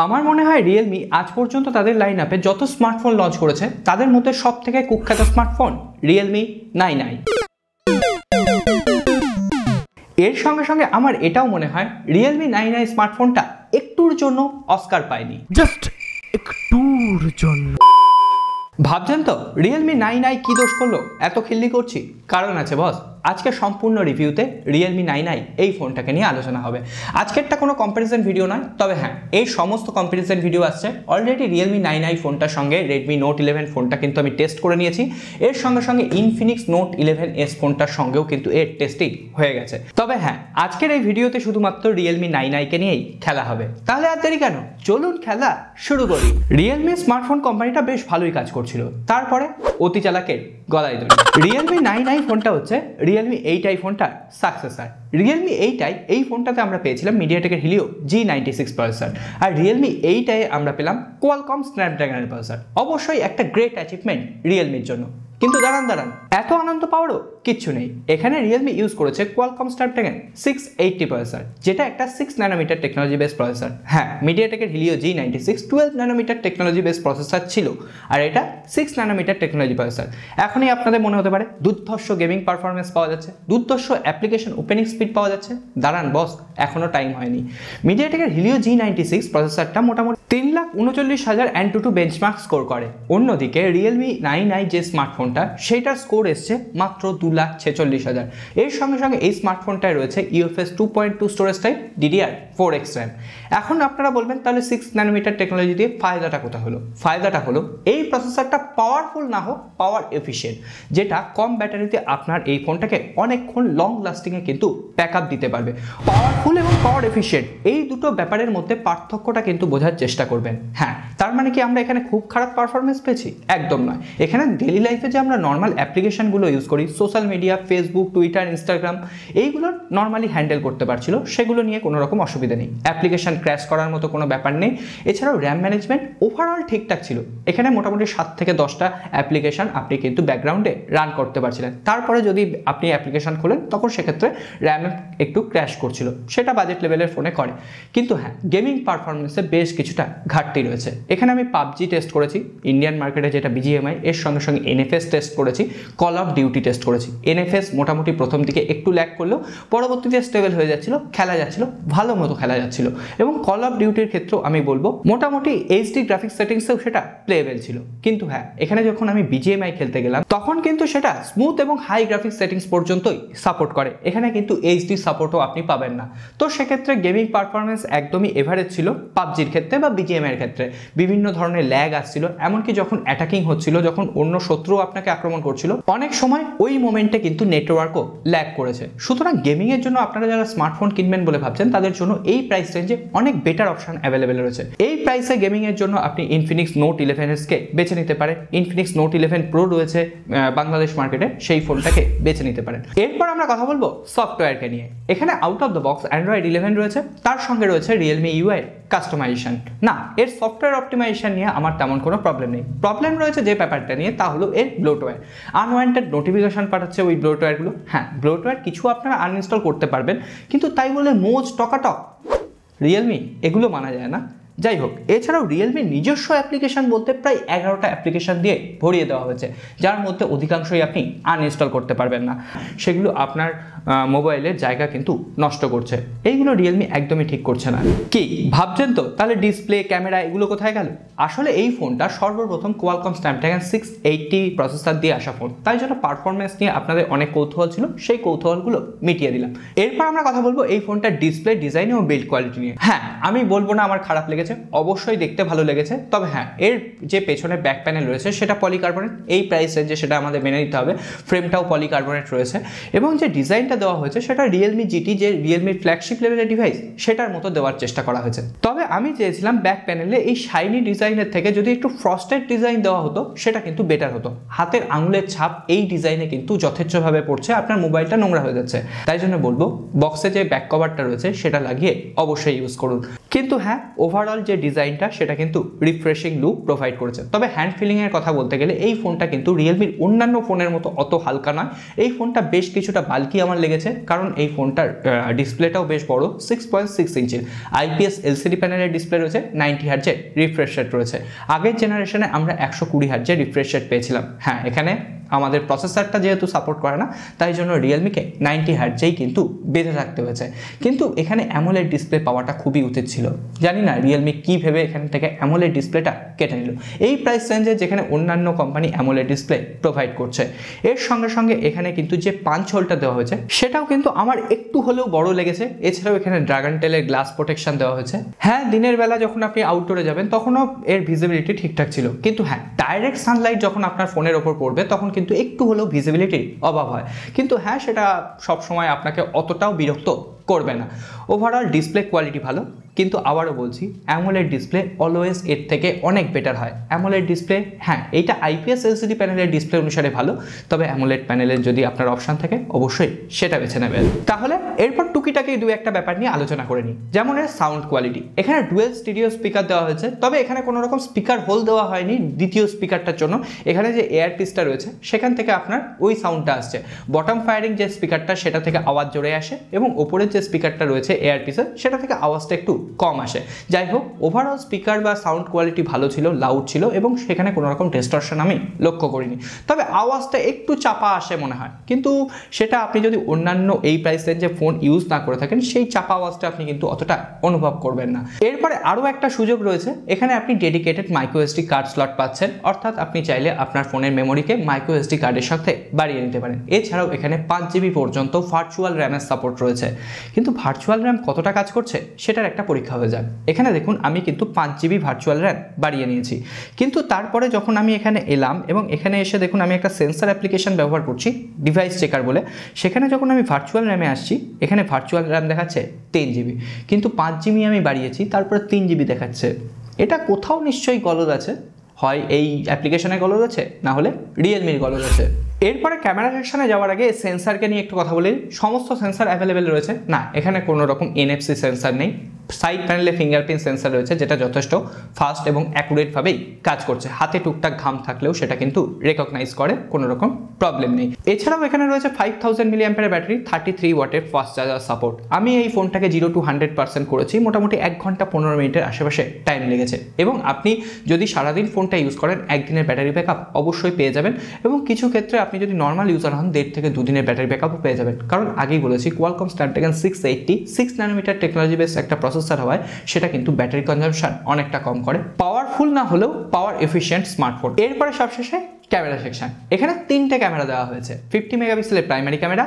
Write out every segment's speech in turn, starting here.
আমার মনে হয় রিয়েলমি আজ পর্যন্ত তাদের লাইন আপে যত স্মার্টফোন লঞ্চ করেছে তাদের মধ্যে সব থেকে কুখ্যাত স্মার্টফোন রিয়েলমি 99। এর সঙ্গে সঙ্গে আমার এটাও মনে হয় রিয়েলমি 99 স্মার্টফোনটা একটুর জন্য অস্কার পায়নি, জাস্ট একটুর জন্য। ভাবছেন তো রিয়েলমি 99 কি দোষ করলো, এত খিল্লি করছি? কারণ আছে বস। আজকে সম্পূর্ণ রিভিউতে রিয়েলমি 99 এই ফোনটাকে নিয়ে আলোচনা হবে। আজকেরটা কোনো কম্প্যারিজন ভিডিও নয়, তবে হ্যাঁ এই সমস্ত কম্প্যারিজন ভিডিও আসছে। অলরেডি রিয়েলমি 99 ফোনটার সঙ্গে রেডমি নোট 11 ফোনটা কিন্তু আমি টেস্ট করে নিয়েছি। এর সঙ্গে সঙ্গে ইনফিনিক্স নোট 11s ফোনটার সঙ্গেও কিন্তু এর টেস্টিং হয়ে গেছে। তবে হ্যাঁ আজকের এই ভিডিওতে শুধুমাত্র রিয়েলমি 99কে নিয়েই খেলা হবে। তাহলে আর দেরি কেন, চলুন খেলা শুরু করি। রিয়েলমি স্মার্টফোন কোম্পানিটা বেশ ভালোই কাজ করছিল, তারপরে অতি চালাকের গলায় দড়ি। রিয়েলমি 99 ফোনটা হচ্ছে রিয়েলমি 8i ফোনটার সাকসেসর। রিয়েলমি 8i এই ফোনটাতে আমরা পেয়েছিলাম মিডিয়াটেকের হিলিও G96 প্রসেসর, আর রিয়েলমি 8i আমরা পেলাম কোয়ালকম স্ন্যাপড্রাগনের প্রসেসর। অবশ্যই একটা গ্রেট অ্যাচিভমেন্ট রিয়েলমির জন্য। কিন্তু দাঁড়ান, এত আনন্দ পাওয়ারও কিচ্ছু নেই। এখানে রিয়েলমি ইউজ করেছে কোয়ালকম স্ন্যাপড্রাগন 680 প্রসেসর, যেটা একটা 6 ন্যানোমিটার টেকনোলজি বেস প্রসেসর। হ্যাঁ, মিডিয়াটেকের Helio G96 12 nanometre technology base processor ছিল, আর এটা 6 ন্যানোমিটার টেকনোলজি প্রসেসর। এখনই আপনাদের মনে হতে পারে দুর্ধর্ষ গেমিং পারফরমেন্স পাওয়া যাচ্ছে, দুর্ধর্ষ অ্যাপ্লিকেশন ওপেনিং স্পিড পাওয়া যাচ্ছে। দাঁড়ান বস, এখনো টাইম হয়নি। মিডিয়াটেকের হিলিও G96 প্রসেসরটা মোটামুটি 3,39,000 Antutu বেঞ্চমার্ক স্কোর করে। অন্যদিকে রিয়েলমি 99 যে স্মার্টফোনটা সেটার স্কোর এসছে মাত্র 2,46,000। এর সঙ্গে সঙ্গে এই স্মার্টফোনটায় রয়েছে UFS 2.2 storage type, DDR4X RAM। এখন আপনারা বলবেন তাহলে 6 ন্যানোমিটার টেকনোলজি দিয়ে ফায়দাটা কোথায় হলো? ফায়দাটা হলো এই প্রসেসরটা পাওয়ারফুল না হোক, পাওয়ার এফিশিয়েন্ট, যেটা কম ব্যাটারিতে আপনার এই ফোনটাকে অনেকক্ষণ লং লাস্টিংয়ে কিন্তু ব্যাকআপ দিতে পারবে। পাওয়ারফুল এবং পাওয়ার এফিশিয়েন্ট এই দুটো ব্যাপারের মধ্যে পার্থক্যটা কিন্তু বোঝার চেষ্টা করবেন। হ্যাঁ, তার মানে কি আমরা এখানে খুব খারাপ পারফরমেন্স পেয়েছি? একদম নয়। এখানে ডেইলি লাইফে যে আমরা নর্মাল অ্যাপ্লিকেশনগুলো ইউজ করি, social media, Facebook, Twitter, Instagram, এইগুলো নর্মালি হ্যান্ডেল করতে পারছিল, সেগুলো নিয়ে কোনো রকম অসুবিধা নেই। অ্যাপ্লিকেশন ক্র্যাশ করার মতো কোনো ব্যাপার নেই। এছাড়াও র্যাম ম্যানেজমেন্ট ওভারঅল ঠিকঠাক ছিল। এখানে মোটামুটি 7 থেকে 10টা অ্যাপ্লিকেশন আপনি কিন্তু ব্যাকগ্রাউন্ডে রান করতে পারছিলেন। তারপরে যদি আপনি অ্যাপ্লিকেশন খোলেন তখন সেক্ষেত্রে র্যাম একটু ক্র্যাশ করছিল, সেটা বাজেট লেভেলের ফোনে করে। কিন্তু হ্যাঁ, গেমিং পারফরমেন্সে বেশ কিছুটা ঘাটতি রয়েছে। এখানে আমি পাবজি টেস্ট করেছি, ইন্ডিয়ান মার্কেটে যেটা BGMI, এর সঙ্গে সঙ্গে NFS টেস্ট করেছি, কল অফ ডিউটি টেস্ট করেছি। NFS মোটামুটি প্রথম দিকে একটু ল্যাগ করলেও পরবর্তীতে স্টেবল হয়ে যাচ্ছিল, খেলা যাচ্ছিল, ভালো মতো খেলা যাচ্ছিল। এবং কল অফ ডিউটির ক্ষেত্রেও আমি বলবো মোটামুটি HD গ্রাফিক্স সেটিংসেও সেটা প্লেবেল ছিল। কিন্তু হ্যাঁ, এখানে যখন আমি BGMI খেলতে গেলাম তখন কিন্তু সেটা স্মুথ এবং হাই গ্রাফিক্স সেটিংস পর্যন্তই সাপোর্ট করে। এখানে কিন্তু HD সাপোর্টও আপনি পাবেন না। তো সেক্ষেত্রে গেমিং পারফরমেন্স একদমই এভারেজ ছিল পাবজির ক্ষেত্রে বা BGMI এর ক্ষেত্রে। বিভিন্ন ধরনের ল্যাগ আসছিল, এমনকি যখন অ্যাটাকিং হচ্ছিল, যখন অন্য শত্রু আপনাকে আক্রমণ করছিল, অনেক সময় ওই মোমেন্টে কিন্তু নেটওয়ার্কও ল্যাগ করেছে। সুতরাং গেমিংয়ের জন্য আপনারা যারা স্মার্টফোন কিনবেন বলে ভাবছেন তাদের জন্য এই প্রাইস রেঞ্জে অনেক বেটার অপশন অ্যাভেলেবেল রয়েছে। এই প্রাইসে গেমিংয়ের জন্য আপনি ইনফিনিক্স নোট 11sকে বেছে নিতে পারেন। ইনফিনিক্স নোট 11 প্রো রয়েছে বাংলাদেশ মার্কেটে, সেই ফোনটাকে বেছে নিতে পারেন। এরপর আমরা কথা বলবো সফটওয়্যারকে নিয়ে। এখানে out of the box Android 11 রয়েছে, তার সঙ্গে রয়েছে রিয়েলমি UI কাস্টমাইজেশন। না, এর সফটওয়্যার অপটিমাইজেশন নিয়ে আমার তেমন কোনো প্রবলেম নেই। প্রবলেম রয়েছে যে ব্যাপারটা নিয়ে, তা হলো এর ব্লোটওয়্যার। আনওয়ান্টেড নোটিফিকেশন পাঠাচ্ছে ওই ব্লোটওয়্যারগুলো। হ্যাঁ, ব্লোটওয়্যার কিছু আপনারা আনইনস্টল করতে পারবেন, কিন্তু তাই বলে মোজ টকাটক রিয়েলমি এগুলো মানা যায় না। যাই হোক, এছাড়াও রিয়েলমির নিজস্ব অ্যাপ্লিকেশন বলতে প্রায় 11টা অ্যাপ্লিকেশন দিয়ে ভরিয়ে দেওয়া হয়েছে, যার মধ্যে অধিকাংশই আপনি আনইনস্টল করতে পারবেন না। সেগুলো আপনার মোবাইলের জায়গা কিন্তু নষ্ট করছে। এইগুলো রিয়েলমি একদমই ঠিক করছে না। কি ভাবছেন তো তাহলে ডিসপ্লে, ক্যামেরা এগুলো কোথায় গেল? আসলে এই ফোনটা সর্বপ্রথম কোয়ালকম স্ন্যাপড্রাগন 680 প্রসেসর দিয়ে আসা ফোন, তাই জন্য পারফরমেন্স নিয়ে আপনাদের অনেক কৌতূহল ছিল, সেই কৌতূহলগুলো মিটিয়ে দিলাম। এরপর আমরা কথা বলবো এই ফোনটার ডিসপ্লে, ডিজাইন এবং বিল্ড কোয়ালিটি নিয়ে। হ্যাঁ, আমি বলবো না আমার খারাপ লেগেছে, অবশ্যই দেখতে ভালো লেগেছে। তবে হ্যাঁ, এর যে পেছনে ব্যাক প্যানেল রয়েছে সেটা পলিকার্বনেট। এই প্রাইস রেঞ্জে সেটা আমাদের মেনে নিতে হবে। ফ্রেমটাও পলিকার্বনেট রয়েছে, এবং যে ডিজাইনটা দেওয়া হয়েছে সেটা রিয়েলমি GT, যে রিয়েলমির ফ্ল্যাগশিপ লেভেলের ডিভাইস, সেটার মতো দেওয়ার চেষ্টা করা হয়েছে। তবে আমি চেয়েছিলাম ব্যাক প্যানেলে এই শাইনি ডিজাইনের থেকে যদি একটু ফ্রস্টেড ডিজাইন দেওয়া হতো সেটা কিন্তু বেটার হতো। হাতের আঙুলের ছাপ এই ডিজাইনে কিন্তু যথেচ্ছভাবে পড়ছে, আপনার মোবাইলটা নোংরা হয়ে যাচ্ছে। তাই জন্য বলবো বক্সে যে ব্যাক কভারটা রয়েছে সেটা লাগিয়ে অবশ্যই ইউজ করুন। কিন্তু হ্যাঁ, ওভারঅল যে ডিজাইনটা সেটা কিন্তু রিফ্রেশিং লুক প্রোভাইড করেছে। তবে হ্যান্ড ফিলিংয়ের কথা বলতে গেলে এই ফোনটা কিন্তু রিয়েলমির অন্যান্য ফোনের মতো অত হালকা নয়। এই ফোনটা বেশ কিছুটা বাল্কি আমার লেগেছে, কারণ এই ফোনটার ডিসপ্লেটাও বেশ বড়, 6.6 ইঞ্চির আইপিএস এলসিডি প্যানেলের ডিসপ্লে রয়েছে, 90 হার্জের রিফ্রেশ রেট রয়েছে। আগের জেনারেশনে আমরা 120 হার্জের রিফ্রেশ রেট পেয়েছিলাম। হ্যাঁ, এখানে আমাদের প্রসেসরটা যেহেতু সাপোর্ট করে না, তাই জন্য রিয়েলমিকে 90 হার্জেই কিন্তু বেঁধে থাকতে হয়েছে। কিন্তু এখানে অ্যামোলেড ডিসপ্লে পাওয়াটা খুবই উচিত ছিল। জানি না রিয়েলমি কী ভেবে এখান থেকে অ্যামোলেড ডিসপ্লেটা কেটে নিল এই প্রাইস রেঞ্জে, যেখানে অন্যান্য কোম্পানি অ্যামোলেড ডিসপ্লে প্রোভাইড করছে। এর সঙ্গে সঙ্গে এখানে কিন্তু যে পাঞ্চ হোলটা দেওয়া হয়েছে সেটাও কিন্তু আমার একটু হলেও বড় লেগেছে। এছাড়াও এখানে ড্রাগন টেলের গ্লাস প্রোটেকশন দেওয়া হয়েছে। হ্যাঁ, দিনের বেলা যখন আপনি আউটডোরে যাবেন তখনও এর ভিজিবিলিটি ঠিকঠাক ছিল, কিন্তু হ্যাঁ, ডাইরেক্ট সানলাইট যখন আপনার ফোনের ওপর পড়বে তখন কিন্তু একটু হলেও ভিজিবিলিটির অভাব হয়। কিন্তু হ্যাঁ, সেটা সবসময় আপনাকে অতটাও বিরক্ত করবে না। ওভারঅল ডিসপ্লে কোয়ালিটি ভালো, কিন্তু আবারও বলছি অ্যামোলেড ডিসপ্লে অলওয়েজ এর থেকে অনেক বেটার হয়। অ্যামোলেড ডিসপ্লে, হ্যাঁ, এইটা আইপিএস এলসিডি প্যানেলের ডিসপ্লে অনুসারে ভালো, তবে অ্যামোলেড প্যানেলের যদি আপনার অপশান থাকে অবশ্যই সেটা বেছে নেবেন। তাহলে এরপর টুকিটাকি দু একটা ব্যাপার নিয়ে আলোচনা করে নিই, যেমন এর সাউন্ড কোয়ালিটি। এখানে ডুয়েল স্টিরিও স্পিকার দেওয়া হয়েছে, তবে এখানে কোনো রকম স্পিকার হোল দেওয়া হয়নি দ্বিতীয় স্পিকারটার জন্য। এখানে যে এয়ার পিসটা রয়েছে সেখান থেকে আপনার ওই সাউন্ডটা আসছে। বটম ফায়ারিং যে স্পিকারটা সেটা থেকে আওয়াজ জোরে আসে, এবং ওপরের যে স্পিকারটা রয়েছে এয়ার পিসের সেটা থেকে আওয়াজটা একটু কম আসে। যাই হোক, ওভারঅল স্পিকার বা সাউন্ড কোয়ালিটি ভালো ছিল, লাউড ছিল, এবং সেখানে কোনো রকম ডিস্টরশন আমি লক্ষ্য করিনি। তবে আওয়াজটা একটু চাপা আসে মনে হয়, কিন্তু সেটা আপনি যদি অন্যান্য এই প্রাইস রেঞ্জে ফোন ইউজ না করে থাকেন, সেই চাপা আওয়াজটা আপনি কিন্তু অতটা অনুভব করবেন না। এরপরে আরও একটা সুযোগ রয়েছে, এখানে আপনি dedicated micro SD card slot পাচ্ছেন, অর্থাৎ আপনি চাইলে আপনার ফোনের মেমোরিকে মাইক্রো এসডি কার্ডের সাথে বাড়িয়ে নিতে পারেন। এছাড়াও এখানে 5 জিবি পর্যন্ত ভার্চুয়াল র্যামের সাপোর্ট রয়েছে। কিন্তু ভার্চুয়াল র্যাম কতটা কাজ করছে সেটার একটা পরীক্ষা হয়ে যায়। এখানে দেখুন, আমি কিন্তু 5 জিবি ভার্চুয়াল র্যাম বাড়িয়ে নিয়েছি, কিন্তু তারপরে যখন আমি এখানে এলাম এবং এখানে এসে দেখুন আমি একটা সেন্সর অ্যাপ্লিকেশন ব্যবহার করছি, ডিভাইস চেকার বলে। সেখানে যখন আমি ভার্চুয়াল র্যামে আসছি, এখানে ভার্চুয়াল র্যাম দেখাচ্ছে 10 জিবি, কিন্তু 5 জিবি আমি বাড়িয়েছি, তারপরে 3 জিবি দেখাচ্ছে। এটা কোথাও নিশ্চয়ই গলদ আছে, হয় এই অ্যাপ্লিকেশনে গলদ আছে, না হলে রিয়েলমির গলদ আছে। এরপরে ক্যামেরা সেকশনে যাওয়ার আগে সেন্সারকে নিয়ে একটু কথা বলি। সমস্ত সেন্সার অ্যাভেলেবেল রয়েছে না, এখানে কোনো রকম এনএফসি সেন্সার নেই। সাইড প্যানেলে ফিঙ্গারপ্রিন্ট সেন্সার রয়েছে, যেটা যথেষ্ট ফাস্ট এবং অ্যাকুরেটভাবেই কাজ করছে। হাতে টুকটাক ঘাম থাকলেও সেটা কিন্তু রেকগনাইজ করে, কোনো রকম প্রবলেম নেই। এছাড়াও এখানে রয়েছে 5000 মিলিঅ্যাম্পিয়ারের ব্যাটারি, 33 ওয়াটের ফাস্ট চার্জার সাপোর্ট। আমি এই ফোনটাকে 0 to 100% করেছি, মোটামুটি 1 ঘন্টা 15 মিনিটের আশেপাশে টাইম লেগেছে। এবং আপনি যদি সারাদিন ফোনটা ইউজ করেন, একদিনের ব্যাটারি ব্যাকআপ অবশ্যই পেয়ে যাবেন, এবং কিছু ক্ষেত্রে আপনি যদি নর্মাল ইউজার হন 1.5 থেকে 2 দিনের ব্যাটারি ব্যাকআপও পেয়ে যাবেন। কারণ আগেই বলেছি Qualcomm Snapdragon 680 6 nanometre technology base একটা প্রসেসর হওয়ায় সেটা কিন্তু ব্যাটারি কনজাম্পশন অনেকটা কম করে। পাওয়ারফুল না হলেও পাওয়ার এফিশিয়েন্ট স্মার্টফোন। এরপরে সবশেষে ক্যামেরা সেকশন। এখানে 3টে ক্যামেরা দেওয়া হয়েছে। 50 মেগাপিক্সেলের প্রাইমারি ক্যামেরা,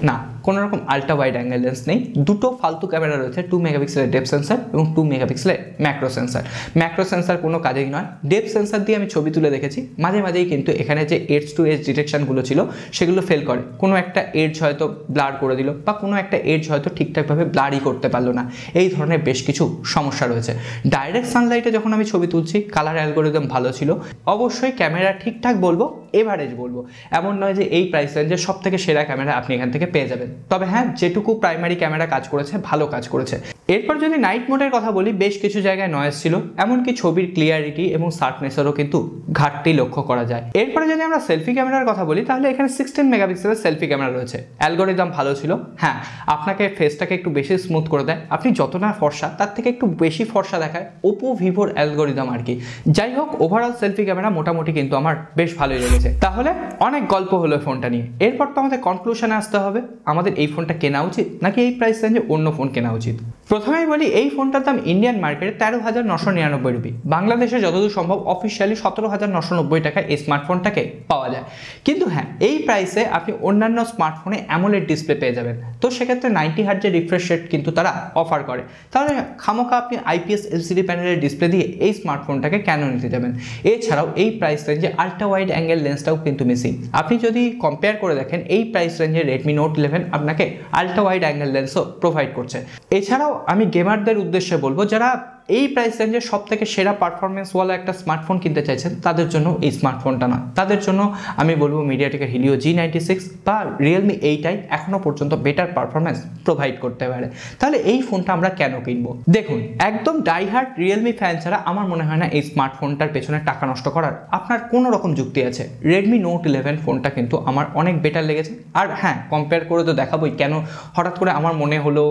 না কোনো রকম আল্ট্রা ওয়াইড অ্যাঙ্গেল লেন্স নেই। দুটো ফালতু ক্যামেরা রয়েছে, 2 মেগাপিক্সেলের ডেপথ সেন্সার এবং 2 মেগাপিক্সেলের ম্যাক্রো সেন্সার। ম্যাক্রো সেন্সার কোনো কাজেই নয়, ডেপথ সেন্সার দিয়ে আমি ছবি তুলে দেখেছি, মাঝে মাঝেই কিন্তু এখানে যে এডজ টু এডজ ডিটেকশনগুলো ছিল সেগুলো ফেল করে। কোনো একটা এডজ হয়তো ব্লার করে দিল, বা কোনো একটা এডজ হয়তো ঠিকঠাকভাবে ব্লারই করতে পারলো না। এই ধরনের বেশ কিছু সমস্যা রয়েছে। ডাইরেক্ট সানলাইটে যখন আমি ছবি তুলছি, কালার অ্যালগোরিদম ভালো ছিল। অবশ্যই ক্যামেরা ঠিকঠাক বলবো, এভারেজ বলবো, এমন নয় যে এই প্রাইস রেঞ্জে সব থেকে সেরা ক্যামেরা আপনি এখান থেকে পেয়ে যাবেন। তবে হ্যাঁ, যেটুকু প্রাইমারি ক্যামেরা কাজ করেছে ভালো কাজ করেছে। এরপর যদি নাইট মোডের কথা বলি, বেশ কিছু জায়গায় নয়েজ ছিল, এমনকি ছবির ক্লিয়ারিটি এবং শার্পনেসেরও কিন্তু ঘাটতি লক্ষ্য করা যায়। এরপরে যদি আমরা সেলফি ক্যামেরার কথা বলি, তাহলে এখানে 16 মেগাপিক্সেলের সেলফি ক্যামেরা রয়েছে। অ্যালগোরিদম ভালো ছিল, হ্যাঁ আপনাকে ফেসটাকে একটু বেশি স্মুথ করে দেয়, আপনি যতটা ফর্সা তার থেকে একটু বেশি ফর্সা দেখায় ওপো ভিভোর অ্যালগোরিদম আর কি। যাই হোক, ওভারঅল সেলফি ক্যামেরা মোটামুটি কিন্তু আমার বেশ ভালোই লেগেছে। তাহলে অনেক গল্প হলো ফোনটা নিয়ে, এরপর তো আমাদের কনক্লুশনে আসতে হবে, আমাদের এই ফোনটা কেনা উচিত নাকি এই প্রাইস রেঞ্জে অন্য ফোন কেনা উচিত। প্রথমেই বলি, এই ফোনটার দাম ইন্ডিয়ান মার্কেটে 13,999 রুপি, বাংলাদেশে যতদূর সম্ভব অফিসিয়ালি 17,990 টাকায় এই স্মার্টফোনটাকে পাওয়া যায়। কিন্তু হ্যাঁ, এই প্রাইসে আপনি অন্যান্য স্মার্টফোনে অ্যামোলেড ডিসপ্লে পেয়ে যাবেন, তো সেক্ষেত্রে 90 হার্জের রিফ্রেশ রেট কিন্তু তারা অফার করে। তাহলে খামোখা আপনি আইপিএস এলসিডি প্যানেলের ডিসপ্লে দিয়ে এই স্মার্টফোনটাকে কেন নিতে যাবেন? এছাড়াও এই প্রাইস রেঞ্জে আল্ট্রা ওয়াইড অ্যাঙ্গেল লেন্সটাও কিন্তু মিসিং। আপনি যদি কম্পেয়ার করে দেখেন, এই প্রাইস রেঞ্জে রেডমি নোট 11 আপনাকে আল্ট্রা ওয়াইড অ্যাঙ্গেল লেন্সও প্রোভাইড করছে। এছাড়াও আমি গেমারদের উদ্দেশ্যে বলবো, যারা এই প্রাইস রেঞ্জের সব থেকে সেরা পারফরমেন্সওয়ালা একটা স্মার্টফোন কিনতে চাইছেন তাদের জন্য এই স্মার্টফোনটা না, তাদের জন্য আমি বলবো মিডিয়াটেকের হিলিও G96 বা রিয়েলমি 8i এখনও পর্যন্ত বেটার পারফরমেন্স প্রোভাইড করতে পারে। তাহলে এই ফোনটা আমরা কেন কিনবো? দেখুন, একদম ডাইহার্ড রিয়েলমি ফ্যান ছাড়া আমার মনে হয় না এই স্মার্টফোনটার পেছনে টাকা নষ্ট করার আপনার কোনো রকম যুক্তি আছে। রেডমি নোট 11 ফোনটা কিন্তু আমার অনেক বেটার লেগেছে। আর হ্যাঁ, কম্পেয়ার করে তো দেখাবোই, কেন হঠাৎ করে আমার মনে হলো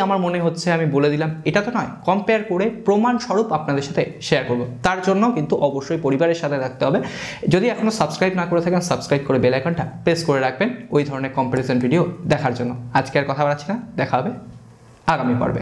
আমার মনে হচ্ছে আমি বলে দিলাম, এটা তো নয়, কম্পেয়ার করে প্রমাণস্বরূপ আপনাদের সাথে শেয়ার করব। তার জন্য কিন্তু অবশ্যই পরিবারের সাথে থাকতে হবে। যদি এখনও সাবস্ক্রাইব না করে থাকেন, সাবস্ক্রাইব করে বেল আইকনটা প্রেস করে রাখবেন ওই ধরনের কম্পারিজন ভিডিও দেখার জন্য। আজকে আর কথা বাড়াচ্ছি না, দেখা হবে আগামী পর্বে।